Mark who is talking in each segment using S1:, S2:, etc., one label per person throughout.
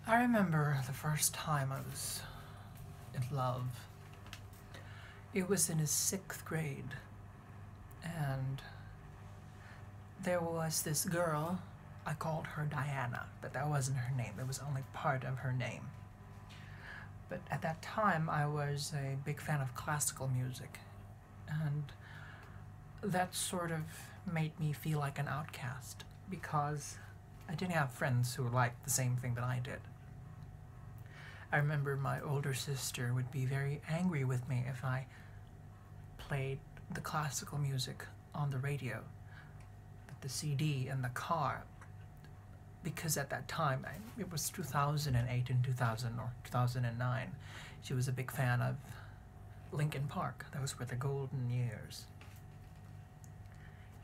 S1: I remember the first time I was in love. It was in his sixth grade, and there was this girl. I called her Diana, but that wasn't her name. It was only part of her name. But at that time, I was a big fan of classical music, and that sort of made me feel like an outcast because I didn't have friends who liked the same thing that I did. I remember my older sister would be very angry with me if I played the classical music on the radio, the CD in the car, because at that time, it was 2008 and 2000 or 2009, she was a big fan of Linkin Park. Those were the golden years.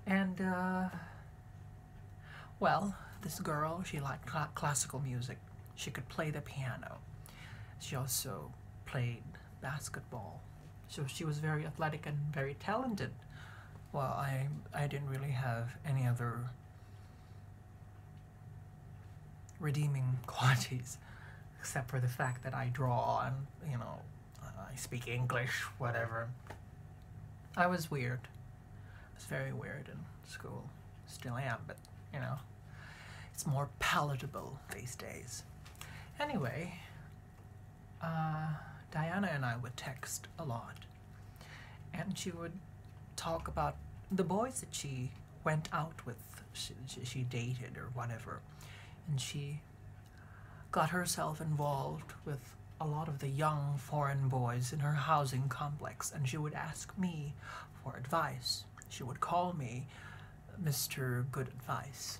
S1: And, well, this girl, she liked classical music. She could play the piano. She also played basketball. So she was very athletic and very talented. Well, I didn't really have any other redeeming qualities except for the fact that I draw and, I speak English, whatever. I was weird. I was very weird in school. Still am, but, it's more palatable these days. Anyway, Diana and I would text a lot, and she would talk about the boys that she went out with, she dated or whatever, and she got herself involved with a lot of the young foreign boys in her housing complex, and she would ask me for advice. She would call me Mr. Good Advice.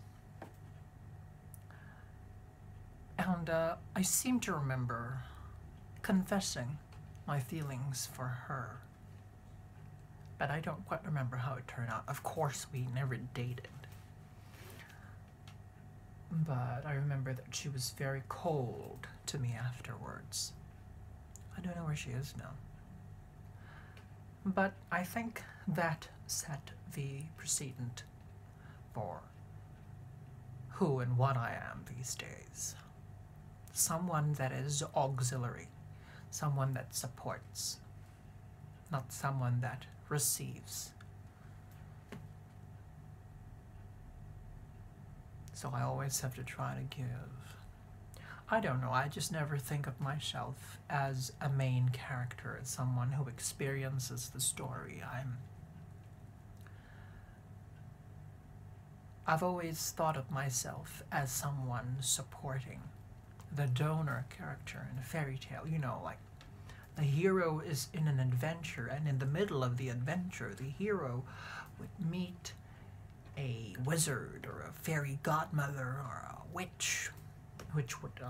S1: And I seem to remember confessing my feelings for her, but I don't quite remember how it turned out. Of course, we never dated. But I remember that she was very cold to me afterwards. I don't know where she is now. But I think that set the precedent for who and what I am these days. Someone that is auxiliary, someone that supports, not someone that receives. So I always have to try to give. I don't know, I just never think of myself as a main character, as someone who experiences the story. I've always thought of myself as someone supporting the donor character in a fairy tale. Like the hero is in an adventure, and in the middle of the adventure, the hero would meet a wizard or a fairy godmother or a witch, which would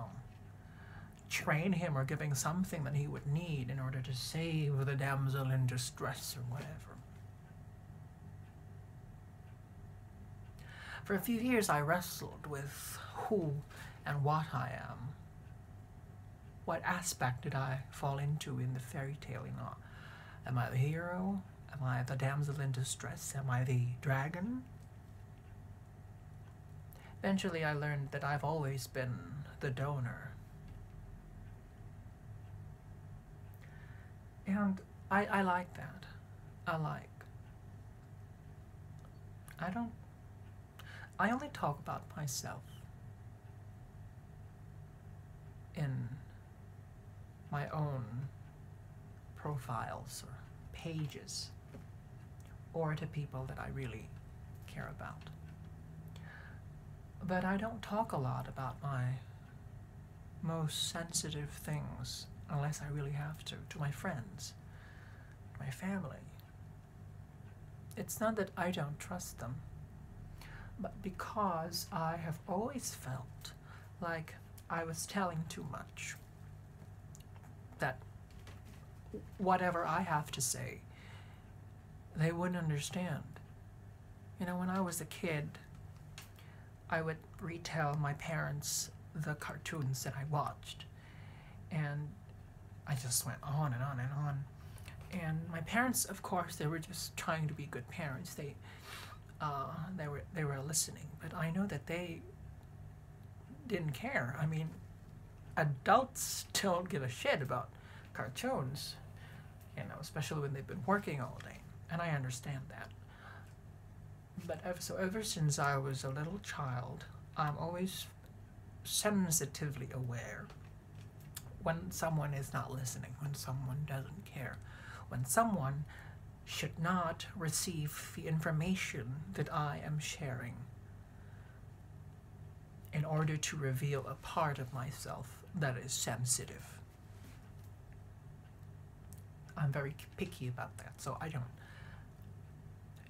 S1: train him or give him something that he would need in order to save the damsel in distress or whatever. For a few years I wrestled with who and what I am. What aspect did I fall into in the fairy tale? Am I the hero? Am I the damsel in distress? Am I the dragon? Eventually I learned that I've always been the donor. And I like that. I only talk about myself in my own profiles or pages, or to people that I really care about. But I don't talk a lot about my most sensitive things unless I really have to my friends, my family. It's not that I don't trust them, but because I have always felt like I was telling too much, that whatever I have to say, they wouldn't understand. When I was a kid, I would retell my parents the cartoons that I watched, and I just went on and on and on. And my parents, of course, they were just trying to be good parents. They were listening, but I know that they didn't care. adults don't give a shit about cartoons, especially when they've been working all day. And I understand that. But ever since I was a little child, I'm always sensitively aware when someone is not listening, when someone doesn't care, when someone should not receive the information that I am sharing in order to reveal a part of myself that is sensitive. I'm very picky about that, so I don't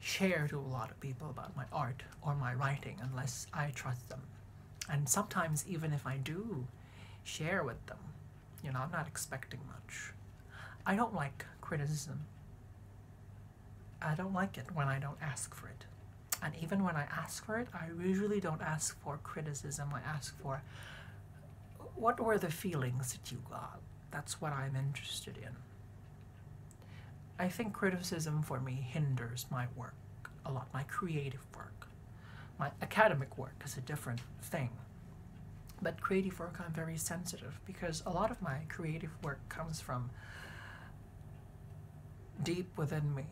S1: share to a lot of people about my art or my writing unless I trust them. And sometimes even if I do share with them, I'm not expecting much. I don't like criticism. I don't like it when I don't ask for it. And even when I ask for it, I usually don't ask for criticism. I ask for, what were the feelings that you got? That's what I'm interested in. I think criticism for me hinders my work a lot, my creative work. My academic work is a different thing. But creative work, I'm very sensitive because a lot of my creative work comes from deep within me.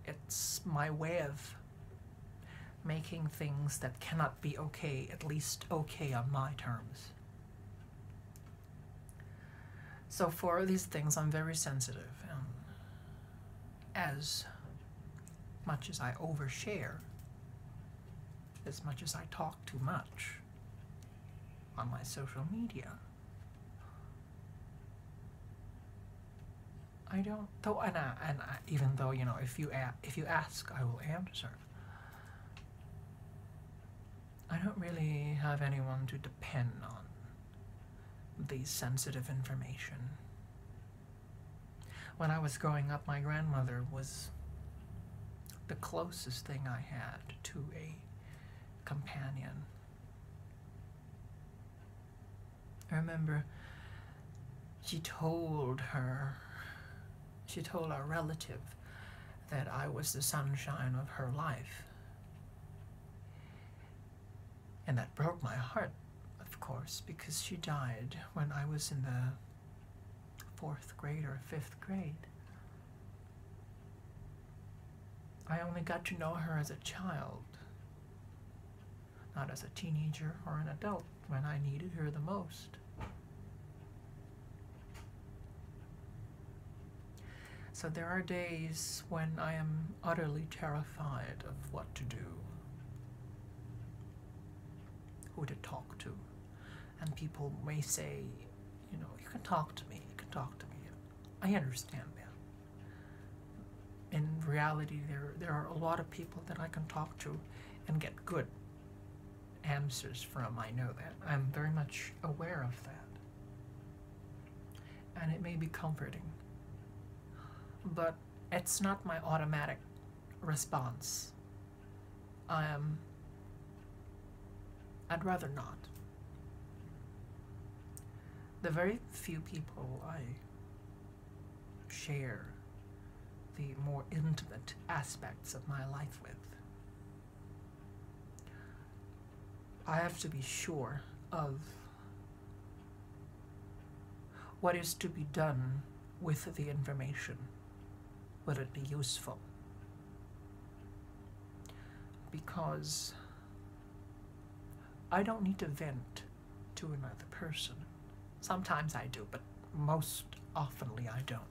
S1: It's my way of making things that cannot be okay, at least okay on my terms. So for these things, I'm very sensitive. As much as I overshare, as much as I talk too much on my social media, I don't. Though, even though if you ask, I will answer. I don't really have anyone to depend on these sensitive information. When I was growing up, my grandmother was the closest thing I had to a companion. I remember she told our relative that I was the sunshine of her life. And that broke my heart, of course, because she died when I was in the 4th grade or 5th grade. I only got to know her as a child, not as a teenager or an adult when I needed her the most. So there are days when I am utterly terrified of what to do, who to talk to. And people may say, you can talk to me, I understand that. In reality, there are a lot of people that I can talk to and get good answers from. I know that. I'm very much aware of that. And it may be comforting. But it's not my automatic response. I'd rather not. The very few people I share the more intimate aspects of my life with, I have to be sure of what is to be done with the information. Would it be useful? Because I don't need to vent to another person. Sometimes I do, but most oftenly I don't.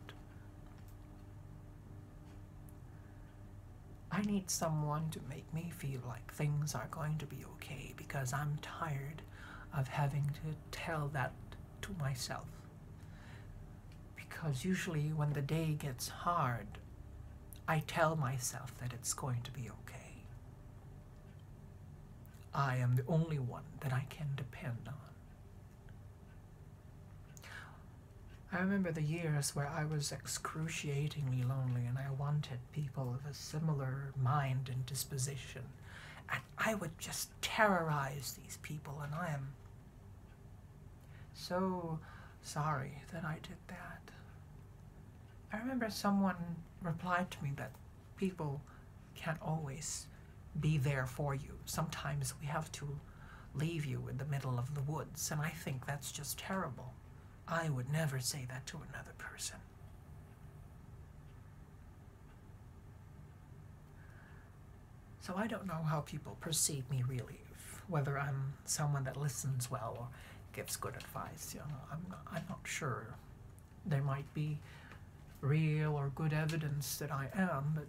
S1: I need someone to make me feel like things are going to be okay, because I'm tired of having to tell that to myself. Because usually when the day gets hard, I tell myself that it's going to be okay. I am the only one that I can depend on. I remember the years where I was excruciatingly lonely and I wanted people of a similar mind and disposition. And I would just terrorize these people, and I am so sorry that I did that. I remember someone replied to me that people can't always be there for you. Sometimes we have to leave you in the middle of the woods, and I think that's just terrible. I would never say that to another person. So I don't know how people perceive me really, whether I'm someone that listens well or gives good advice. I'm not sure. There might be real or good evidence that I am, but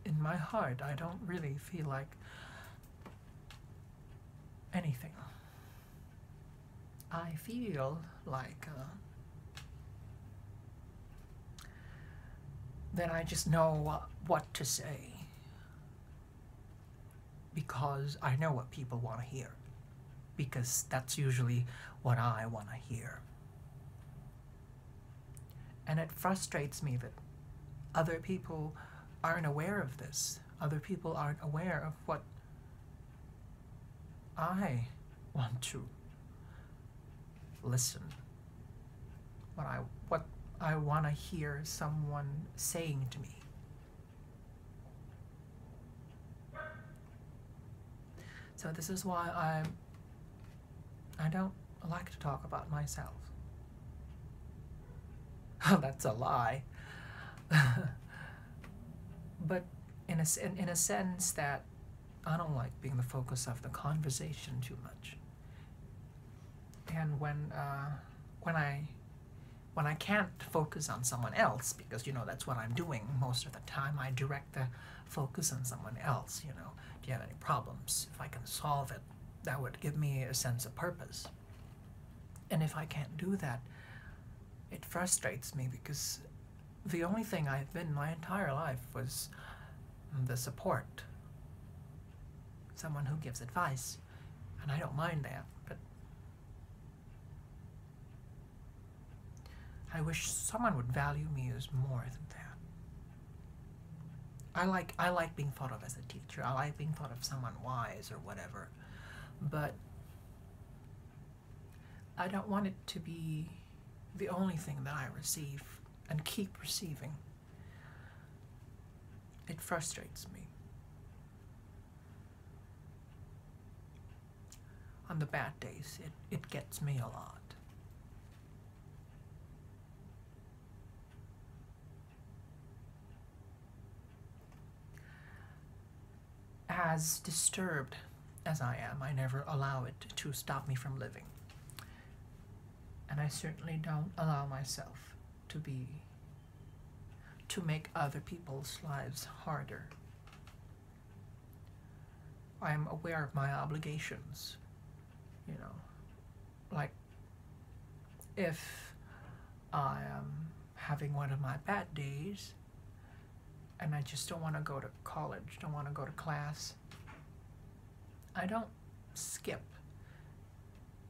S1: in my heart I don't really feel like anything. I feel like that I just know what to say, because I know what people want to hear, because that's usually what I want to hear. And it frustrates me that other people aren't aware of this. Other people aren't aware of what I want to listen. What I want to hear someone saying to me. So this is why I don't like to talk about myself. Oh, that's a lie. But in a sense that I don't like being the focus of the conversation too much. And when I can't focus on someone else, because that's what I'm doing most of the time, I direct the focus on someone else. Do you have any problems? If I can solve it, that would give me a sense of purpose. And if I can't do that, it frustrates me, because the only thing I've been my entire life was the support. Someone who gives advice. And I don't mind that, but I wish someone would value me as more than that. I like being thought of as a teacher. I like being thought of someone wise or whatever. But I don't want it to be the only thing that I receive and keep receiving. It frustrates me. On the bad days, it gets me a lot. As disturbed as I am, I never allow it to stop me from living. And I certainly don't allow myself to make other people's lives harder. I'm aware of my obligations, like if I am having one of my bad days and I just don't want to go to college, don't want to go to class, I don't skip,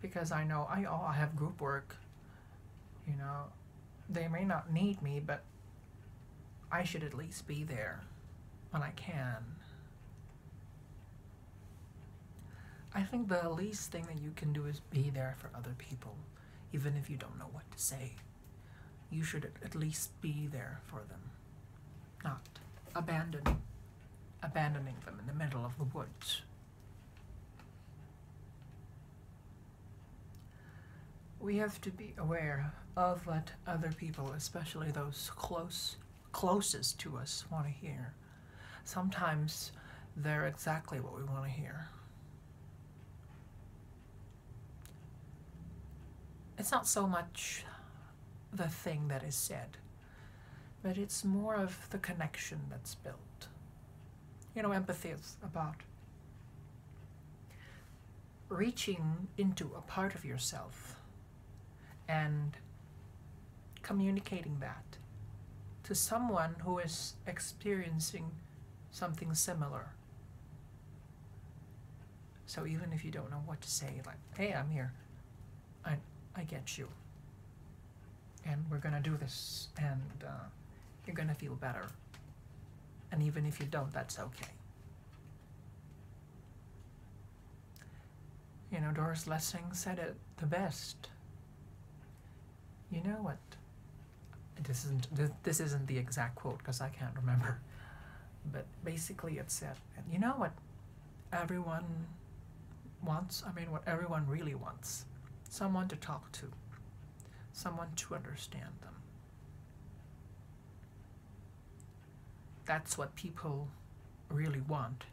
S1: because I know I have group work. They may not need me, but I should at least be there when I can. I think the least thing that you can do is be there for other people, even if you don't know what to say. You should at least be there for them, not abandoning them in the middle of the woods. We have to be aware of what other people, especially those closest to us, want to hear. Sometimes they're exactly what we want to hear. It's not so much the thing that is said, but it's more of the connection that's built. Empathy is about reaching into a part of yourself and communicating that to someone who is experiencing something similar. So even if you don't know what to say, like, hey, I'm here, I get you, and we're gonna do this, and you're gonna feel better, and even if you don't, that's okay. Doris Lessing said it the best. You know what? This isn't the exact quote, because I can't remember, but basically it said, you know what everyone wants, I mean what everyone really wants. Someone to talk to. Someone to understand them. That's what people really want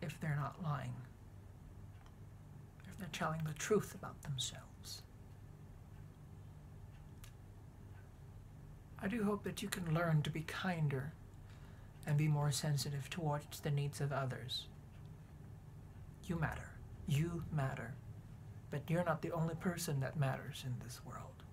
S1: if they're not lying. If they're telling the truth about themselves. I do hope that you can learn to be kinder and be more sensitive towards the needs of others. You matter. You matter. But you're not the only person that matters in this world.